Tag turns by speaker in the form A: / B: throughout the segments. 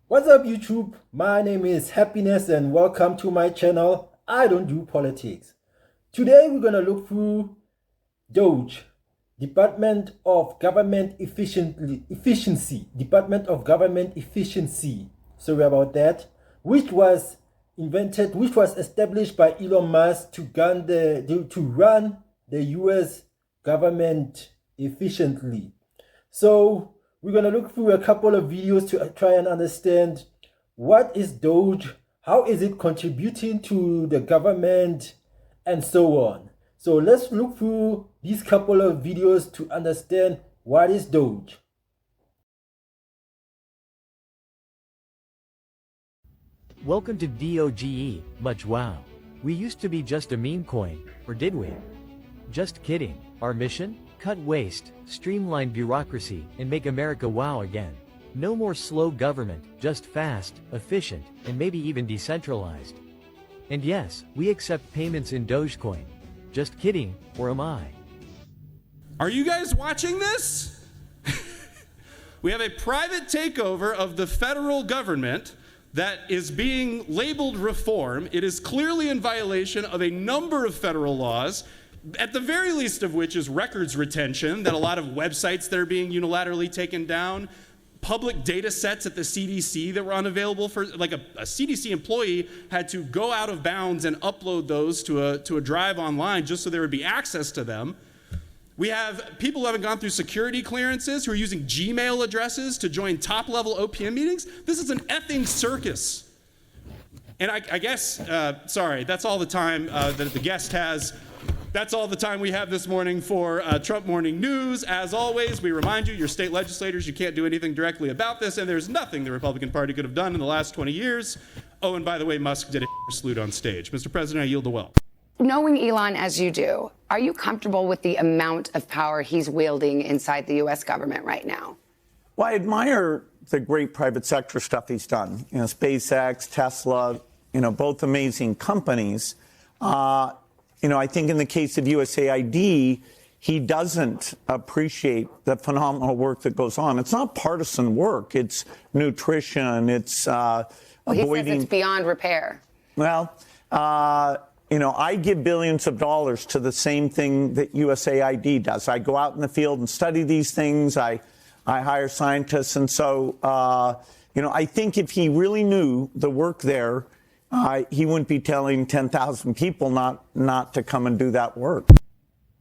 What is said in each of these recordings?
A: What's up, YouTube? My name is Happiness and welcome to my channel. I don't do politics. Today we're gonna look through DOGE, Department of Government Efficiency. Sorry about that. Which was established by Elon Musk to run the US government efficiently. So we're going to look through a couple of videos to try and understand what is DOGE, how is it contributing to the government, and so on. So let's look through these couple of videos to understand what is DOGE.
B: Welcome to DOGE, much wow. We used to be just a meme coin, or did we? Just kidding. Our mission? Cut waste, streamline bureaucracy, and make America wow again. No more slow government, just fast, efficient, and maybe even decentralized. And yes, we accept payments in Dogecoin. Just kidding, or am I?
C: Are you guys watching this? We have a private takeover of the federal government that is being labeled reform. It is clearly in violation of a number of federal laws, at the very least of which is records retention, that a lot of websites that are being unilaterally taken down, public data sets at the CDC that were unavailable for, like a CDC employee had to go out of bounds and upload those to a drive online just so there would be access to them. We have people who haven't gone through security clearances who are using Gmail addresses to join top-level OPM meetings. This is an effing circus. And I guess, sorry, that's all the time that the guest has. That's all the time we have this morning for Trump Morning News. As always, we remind you, your state legislators, you can't do anything directly about this, and there's nothing the Republican Party could have done in the last 20 years. Oh, and by the way, Musk did a salute on stage. Mr. President, I yield the well.
D: Knowing Elon as you do, are you comfortable with the amount of power he's wielding inside the U.S. government right now?
E: Well, I admire the great private sector stuff he's done. You know, SpaceX, Tesla, both amazing companies. I think in the case of USAID, he doesn't appreciate the phenomenal work that goes on. It's not partisan work. It's nutrition. It's avoiding.
D: He says it's beyond repair.
E: Well, I give billions of dollars to the same thing that USAID does. I go out in the field and study these things. I hire scientists. And so, I think if he really knew the work there, he wouldn't be telling 10,000 people not to come and do that work.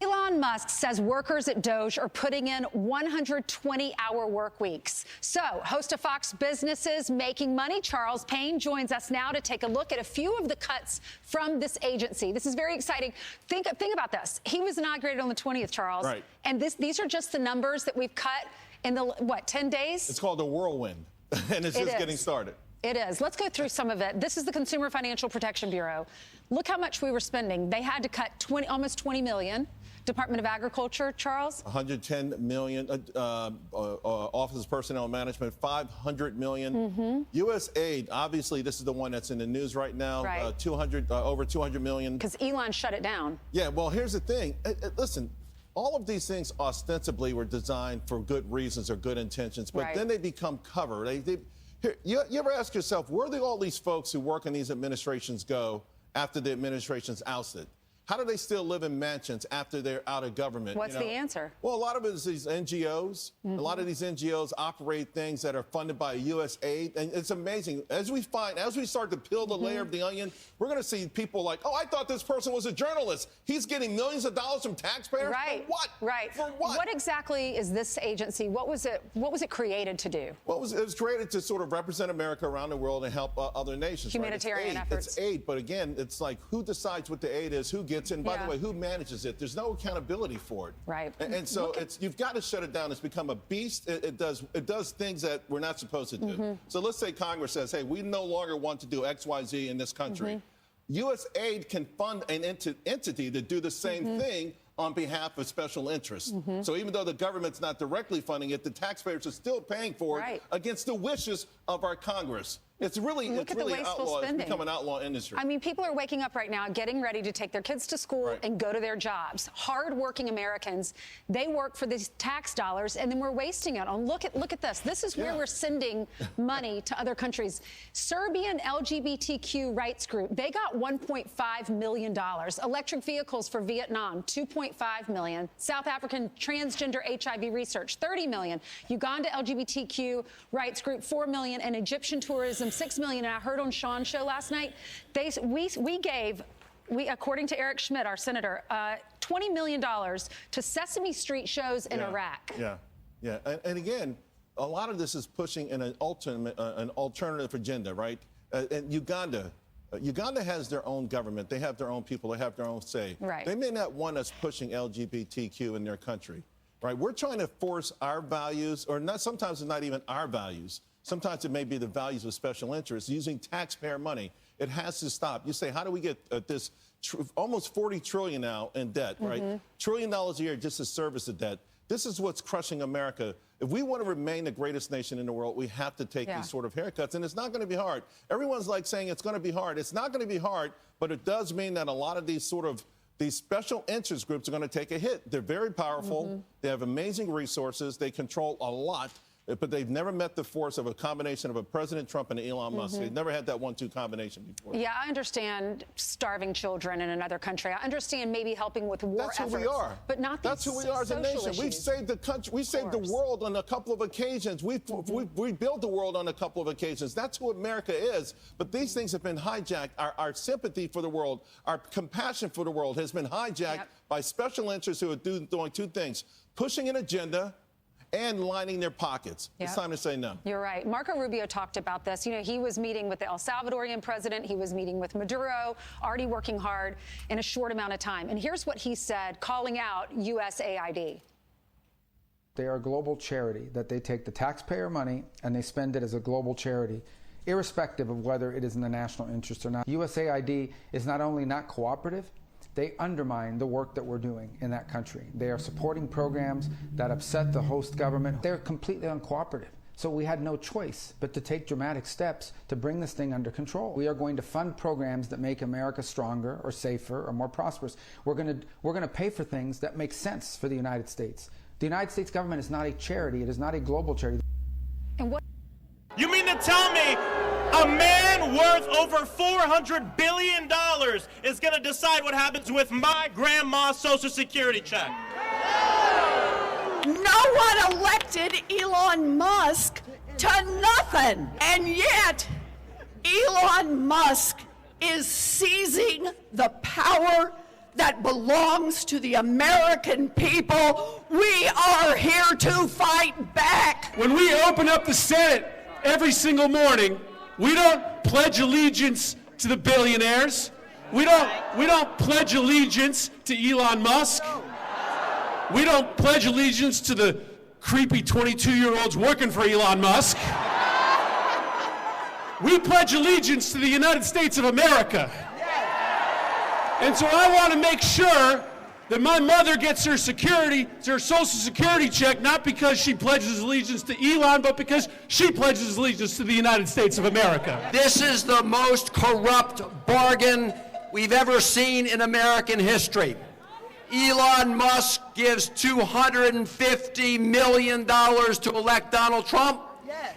F: Elon Musk says workers at DOGE are putting in 120-hour work weeks. So, host of Fox Business's Making Money, Charles Payne, joins us now to take a look at a few of the cuts from this agency. This is very exciting. Think about this. He was inaugurated on the 20th, Charles.
G: Right.
F: And these are just the numbers that we've cut in the, 10 days?
G: It's called a whirlwind, and it's just getting started.
F: It is. Let's go through some of it. This is the Consumer Financial Protection Bureau. Look how much we were spending. They had to cut almost $20 million. Department of Agriculture, Charles?
G: $110 million. Office of Personnel Management, $500 million.
F: Mm-hmm.
G: USAID, obviously, this is the one that's in the news right now.
F: Right.
G: Over $200 million.
F: Because Elon shut it down.
G: Yeah, well, here's the thing. Listen, all of these things ostensibly were designed for good reasons or good intentions, but then they become cover. You ever ask yourself, where do all these folks who work in these administrations go after the administration's ousted? How do they still live in mansions after they're out of government?
F: What's the answer?
G: Well, a lot of it is these NGOs. A lot of these NGOs operate things that are funded by USAID. And it's amazing. As we start to peel the layer of the onion, we're going to see people like, oh, I thought this person was a journalist. He's getting millions of dollars from taxpayers.
F: Right.
G: For what?
F: Right.
G: For what?
F: What exactly is this agency? What was it created to do?
G: Well, it was created to sort of represent America around the world and help other nations.
F: Humanitarian efforts.
G: It's aid. But again, it's like who decides what the aid is, who gets it, and by the way, who manages it? There's no accountability for it.
F: Right.
G: And so you've got to shut it down. It's become a beast. It does things that we're not supposed to do. So let's say Congress says, hey, we no longer want to do X, Y, Z in this country. USAID can fund an entity to do the same thing on behalf of special interests. So even though the government's not directly funding it, the taxpayers are still paying for it against the wishes of our Congress. It's really outlaw. It's become an outlaw industry.
F: I mean, people are waking up right now, getting ready to take their kids to school and go to their jobs. Hard-working Americans, they work for these tax dollars, and then we're wasting it on. Look at this. This is where we're sending money to other countries. Serbian LGBTQ rights group, they got $1.5 million. Electric vehicles for Vietnam, $2.5 million. South African transgender HIV research, $30 million. Uganda LGBTQ rights group, $4 million. And Egyptian tourism, $6 million. And I heard on Sean's show last night, we gave, according to Eric Schmidt, our senator, $20 million to Sesame Street shows in Iraq.
G: Yeah. And again, a lot of this is pushing an alternative agenda, right? And Uganda has their own government. They have their own people. They have their own say.
F: Right.
G: They may not want us pushing LGBTQ in their country, right? We're trying to force our values, or not. Sometimes it's not even our values. Sometimes it may be the values of special interests using taxpayer money. It has to stop. You say, how do we get this almost $40 trillion now in debt, right? $1 trillion a year just to service the debt. This is what's crushing America. If we want to remain the greatest nation in the world, we have to take these sort of haircuts, and it's not going to be hard. Everyone's like saying it's going to be hard. It's not going to be hard, but it does mean that a lot of these special interest groups are going to take a hit. They're very powerful. They have amazing resources. They control a lot. But they've never met the force of a combination of a President Trump and Elon Musk. They've never had that 1-2 combination before.
F: Yeah, I understand starving children in another country. I understand maybe helping with war efforts.
G: That's who we are.
F: But not these
G: That's who we are as a nation.
F: issues.
G: We've saved the country. We saved the world on a couple of occasions. We built the world on a couple of occasions. That's who America is. But these things have been hijacked. Our sympathy for the world, our compassion for the world has been hijacked by special interests who are doing two things: pushing an agenda and lining their pockets. It's time to say no.
F: You're right. Marco Rubio talked about this. You know, he was meeting with the El Salvadorian president. He was meeting with Maduro, already working hard in a short amount of time. And here's what he said, calling out USAID.
H: They are a global charity, that they take the taxpayer money and they spend it as a global charity, irrespective of whether it is in the national interest or not. USAID is not only not cooperative, they undermine the work that we're doing in that country. They are supporting programs that upset the host government. They're completely uncooperative. So we had no choice but to take dramatic steps to bring this thing under control. We are going to fund programs that make America stronger or safer or more prosperous. We're going to pay for things that make sense for the United States. The United States government is not a charity. It is not a global charity.
F: And what?
I: You mean to tell me a man worth over $400 billion is going to decide what happens with my grandma's Social Security check?
J: No one elected Elon Musk to nothing. And yet, Elon Musk is seizing the power that belongs to the American people. We are here to fight back.
K: When we open up the Senate every single morning, we don't pledge allegiance to the billionaires. We don't pledge allegiance to Elon Musk. We don't pledge allegiance to the creepy 22-year-olds working for Elon Musk. We pledge allegiance to the United States of America. And so I want to make sure that my mother gets her Social Security check, not because she pledges allegiance to Elon, but because she pledges allegiance to the United States of America.
L: This is the most corrupt bargain we've ever seen in American history. Elon Musk gives $250 million to elect Donald Trump,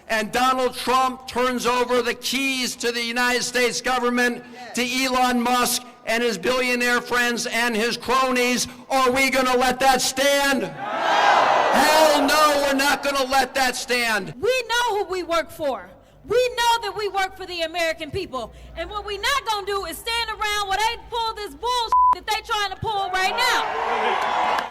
L: and Donald Trump turns over the keys to the United States government to Elon Musk and his billionaire friends and his cronies. Are we going to let that stand? No! Hell no, we're not going to let that stand.
M: We know who we work for. We know that we work for the American people. And what we're not going to do is stand around while they pull this bullshit that they're trying to pull right now.